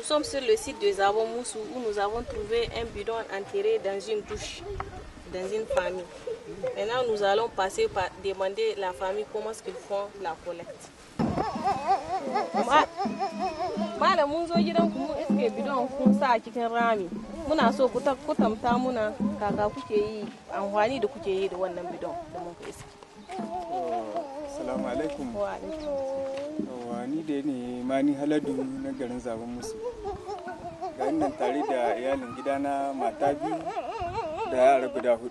sommes sur le site de Zabon Moussou où nous avons trouvé un bidon enterré dans une douche, dans une famille. Maintenant, nous allons passer par demander à la famille comment est-ce qu'ils font la collecte. Malam mun zo gidanku mun iske bidon kun sa a cikin rami. Muna so ku tamta muna kaka kuke yi amfani da kuke yi da wannan bidon da mun ka iske. Assalamu alaikum. Wa alaikum. Ni da ne Mani Haladu na garin Zabon Musu. Ga nan tare da iyalin gidana mata biyu da yara guda 4.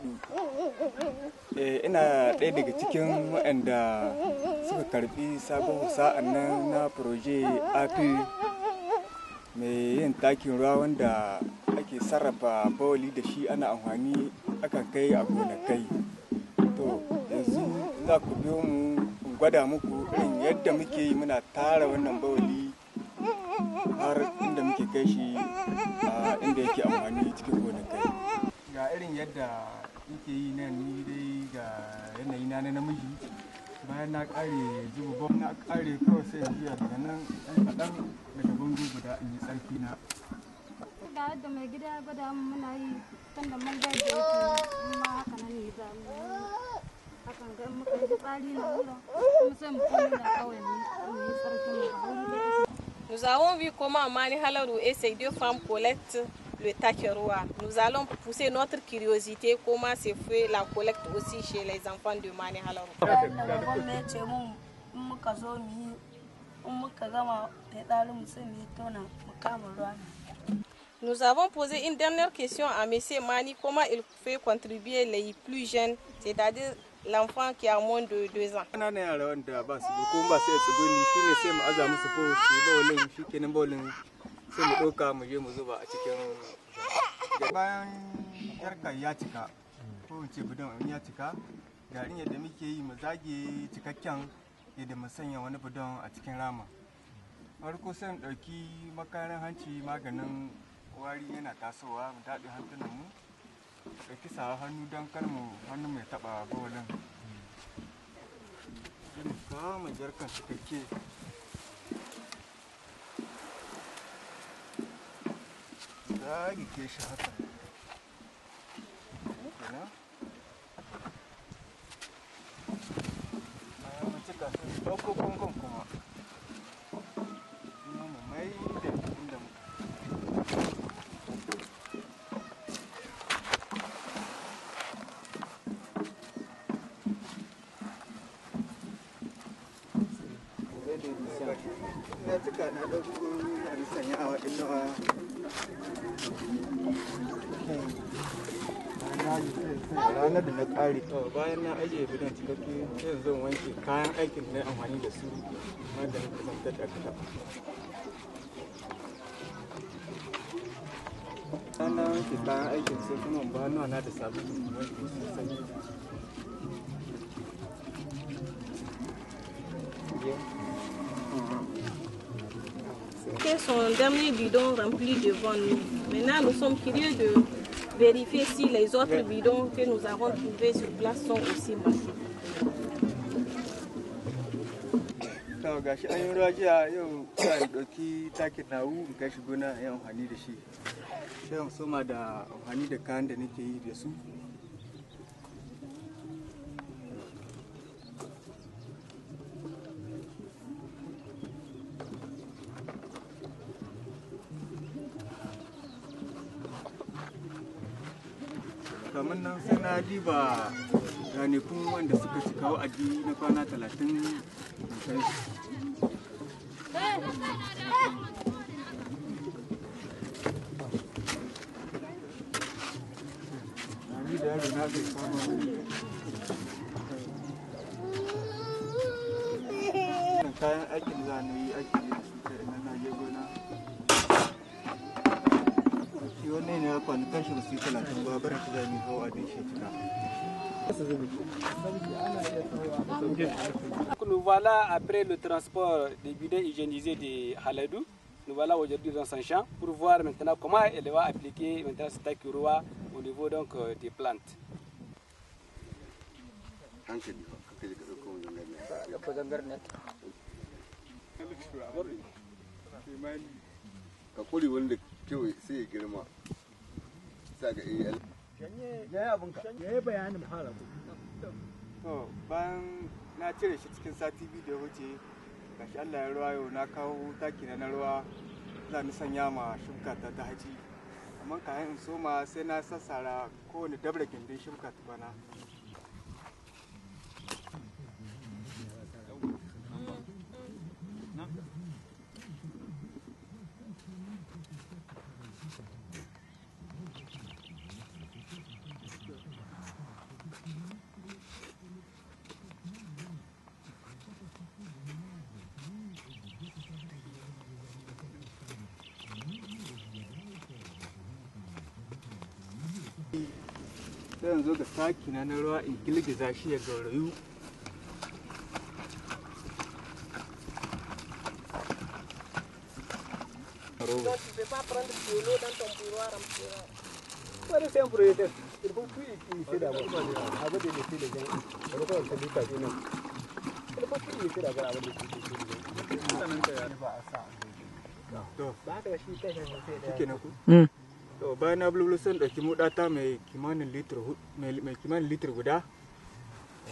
Ina ɗaya daga cikin waɗanda suka karbi sabon sa'an nan na proje API mai yin takin ruwa wanda ake sarrafa bawali da shi ana amfani akan kai a gonakai. To yanzu za ku biyo mu in gwada muku irin yadda muke yi muna tara wannan bawali har inda muke kai shi a inda yake amfani cikin gonakai. Ga irin yadda muke yi nan ni dai ga yanayi na namiji bayan na kare zuba bom na kare kawai sai jiya daga nan ɗan kaɗan daga bango guda in yi tsarki na. Ga yadda mai gida ya gwada muna yi tun da mun gaji yake ma haka nan ne za mu hakan ga muka yi tsari na wurin kuma sai mu koma da kawai mu yi tsarki mu ba wuri. Nous avons vu comment Mani Haladou et ses 2 femmes collectent le takeroa. Nous allons pousser notre curiosité comment se fait la collecte aussi chez les enfants de Mani Haladou. Nous avons posé une dernière question à M. Mani, comment il fait contribuer les plus jeunes, c'est-à-dire l'enfant qui a moins de 2 ans. Sai mu ɗauka mu je mu zuba a cikin bayan yarka ya cika ko in ce bidon in ya cika garin yadda muke yi mu zage cikakken yadda mu sanya wani bidon a cikin rama. Farko sai mu ɗauki makarin hanci maganin wari yana tasowa mu daɗe hantunan mu ɗauki sawa hannu don kar mu hannu mai taɓa bawalin. Sai mu kama jarkan cikakke. Zagi ke shi haka kenan mu cika su ɗauko gungun kuma mu mai da inda muka na cika na ɗauko na sanya a waɗin nawa ranar da na ƙare bayan na ajiye bidan cikakke sai zan wanke kayan aikin na amfani da su maganin kusantar da kada. Na wanke kayan aikin sai kuma ba na da sabulu wanke sosai. C'était son dernier bidon rempli devant nous. Maintenant, nous sommes curieux de vérifier si les autres bidons que nous avons trouvés sur place sont aussi remplis. Gashi an yi ruwa jiya yau za ɗauki takin nawu in kai shi gona yin amfani da shi. Sai mu soma da amfani da kayan da nake yi da su. Kamar nan sai na diba ranakun wanda suka cika wa'adi na kwana 30 kai. Ni da yaro na zai kama kayan aikin za ni yi aiki da su kai ina na je gona. Wannan ne kwanukan shi ba su yi 30 ba barin shi zai ni hawa din shi cika. Nous voilà après le transport des bidons hygiénisés de Haladou. Nous voilà aujourd'hui dans son champ pour voir maintenant comment elle va appliquer maintenant ce takiroa au niveau donc des plantes. ka kuri wanda kyau sai ya girma sa ga iya ya abunka ya bayanin fara to bayan na cire shi cikin sati biyu da ya wuce gashi Allah ya ruwa yau na kawo taki na ruwa za ni sanya ma shuka ta haji amma kayan in soma sai na sassara kowane dabra gindin shuka ta bana sai yanzu ga saki na ruwa in girgiza shi ya gaurayu Donc tu ne peux pas prendre de l'eau dans ton bouilloire en bouilloire. Voilà, c'est un projet. Il faut plus utiliser d'abord. Avant de laisser les gens. On va faire un peu de temps. Il faut plus utiliser d'abord avant de laisser les gens. to bayan na bulbulu sun ɗauki mudata mai kimanin litir guda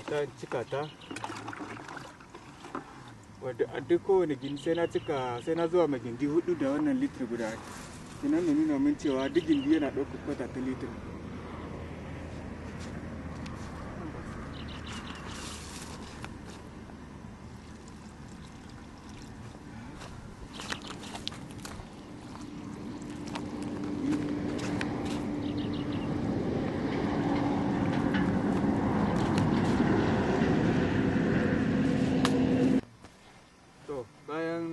ta cika ta wadda a duk kowane gindi sai na zuwa mai gindi 4 da wannan litir guda kinan da nuna min cewa duk gindi yana ɗaukar kwata ta litir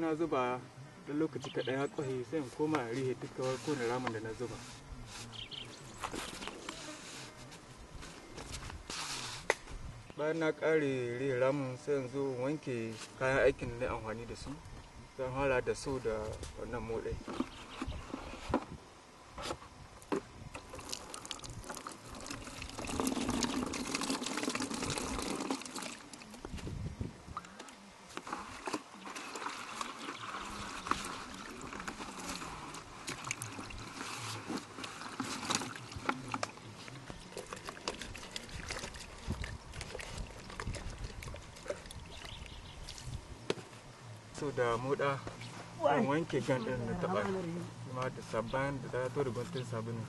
na zuba da lokaci kaɗan ya ƙwahe sai in koma a rihe dukkan kowane ramin da na zuba bayan na ƙare rihe ramin sai in zo wanke kayan aikin da amfani da su zan hala da su da wannan moɗai so da moda an wanke gan din na taba kuma da sabban da ta to da guntun sabuni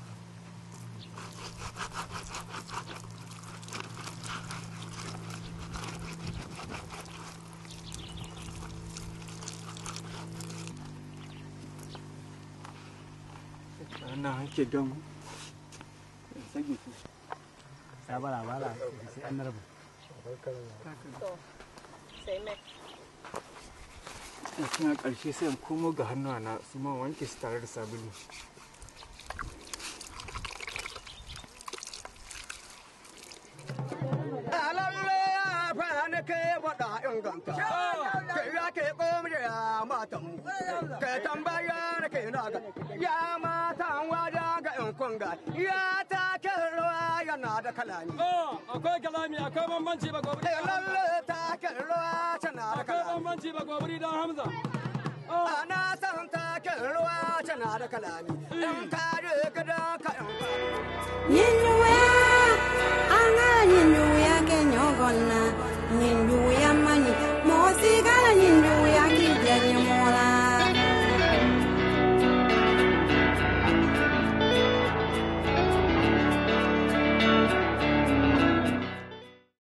ana hanke gan sage su sabara bala sai an rabu sai mai cikin ƙarshe sai in komo ga hannuwa na su ma wanke su tare da sabulu ya matan wajen ga in kunga ya take ruwa yana da kalami akwai kalami akwai bambanci ba gobiri lalle take ruwa tana da kalami akwai bambanci ba gobiri dan Hamza ana san take ruwa tana da kalami in ka je gidan ka in